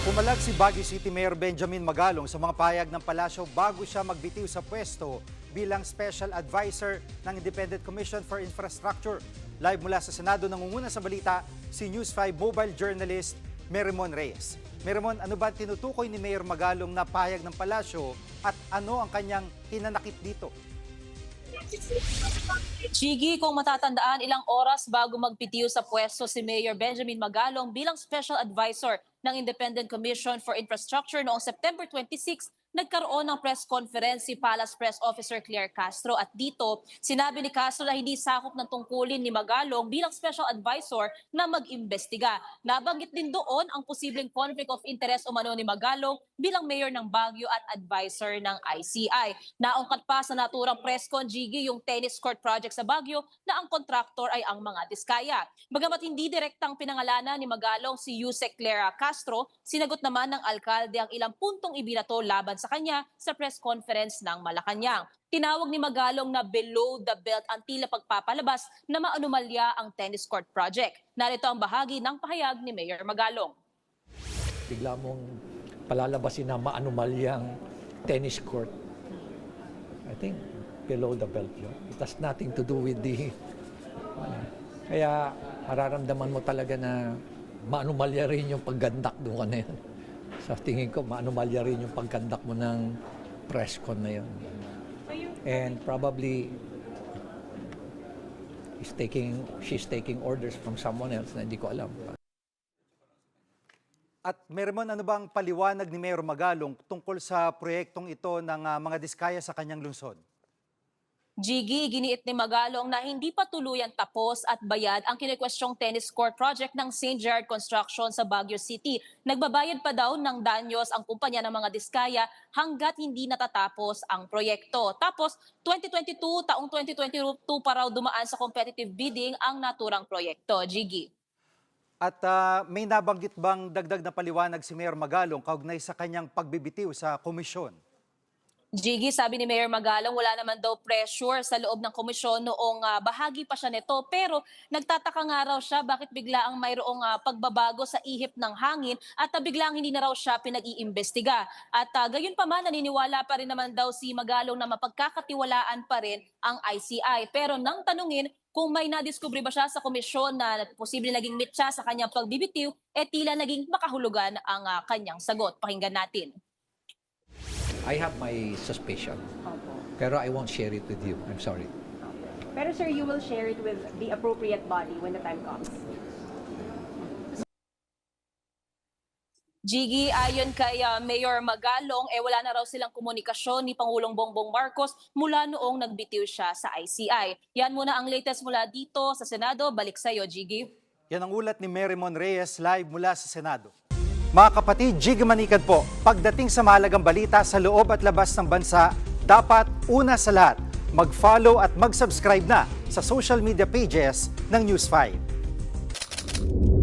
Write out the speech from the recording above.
Pumalag si Baguio City Mayor Benjamin Magalong sa mga pahayag ng palasyo bago siya magbitiw sa pwesto bilang Special Advisor ng Independent Commission for Infrastructure. Live mula sa Senado, nangunguna sa balita si News 5 mobile journalist Merrimon Reyes. Merrimon, ano ba tinutukoy ni Mayor Magalong na pahayag ng palasyo at ano ang kanyang hinanakit dito? Chigi, kung matatandaan, ilang oras bago magpitiw sa pwesto si Mayor Benjamin Magalong bilang Special Advisor ng Independent Commission for Infrastructure noong September 26, nagkaroon ng press conference si Palace Press Officer Claire Castro at dito sinabi ni Castro na hindi sakop ng tungkulin ni Magalong bilang Special Advisor na mag-imbestiga. Nabanggit din doon ang posibleng conflict of interest umano ni Magalong bilang Mayor ng Baguio at Advisor ng ICI. Naungkat pa sa naturang press con, Gigi, yung tennis court project sa Baguio na ang kontraktor ay ang mga Diskaya. Bagamat hindi direktang pinangalanan ni Magalong si Yusek Clara Castro, sinagot naman ng alkalde ang ilang puntong ibinato laban sa kanya sa press conference ng Malacanang. Tinawag ni Magalong na below the belt ang tila pagpapalabas na maanumalya ang tennis court project. Narito ang bahagi ng pahayag ni Mayor Magalong. Bigla mong palalabasin na maanumalyang tennis court. I think below the belt yun. It has nothing to do with the... Kaya mararamdaman mo talaga na maanumalya rin yung paggandak doon na yun. Sa tingin ko, maanumalya rin yung paggandak mo ng press con na yun. And probably she's taking orders from someone else na hindi ko alam. At Merrimon, ano bang paliwanag ni Mayor Magalong tungkol sa proyektong ito ng mga Diskaya sa kanyang lungsod? Gigi, giniit ni Magalong na hindi pa tuluyan tapos at bayad ang kinikwestyong tennis court project ng St. Gerard Construction sa Baguio City. Nagbabayad pa daw ng danyos ang kumpanya ng mga Diskaya hanggat hindi natatapos ang proyekto. Tapos, taong 2022 pa raw dumaan sa competitive bidding ang naturang proyekto. Gigi. At may nabanggit bang dagdag na paliwanag si Mayor Magalong kaugnay sa kanyang pagbibitiw sa komisyon? Gigi, sabi ni Mayor Magalong, wala naman daw pressure sa loob ng komisyon noong bahagi pa siya nito. Pero nagtataka nga raw siya bakit bigla ang mayroong pagbabago sa ihip ng hangin at biglang hindi na raw siya pinag-iimbestiga. At gayon pa man, naniniwala pa rin naman daw si Magalong na mapagkakatiwalaan pa rin ang ICI. Pero nang tanungin kung may nadiskubre ba siya sa komisyon na posible naging mitsa sa kanyang pagbibitiw, tila naging makahulugan ang kanyang sagot. Pakinggan natin. I have my suspicion, pero I won't share it with you. I'm sorry. Pero sir, you will share it with the appropriate body when the time comes. Gigi, ayon kay Mayor Magalong, wala na raw silang komunikasyon ni Pangulong Bongbong Marcos mula noong nagbitiw siya sa ICI. Yan muna ang latest mula dito sa Senado. Balik sa iyo, Gigi. Yan ang ulat ni Merrimon Reyes live mula sa Senado. Mga kapatid, Gigi Manikad po, pagdating sa mahalagang balita sa loob at labas ng bansa, dapat una sa lahat, mag-follow at mag-subscribe na sa social media pages ng News 5.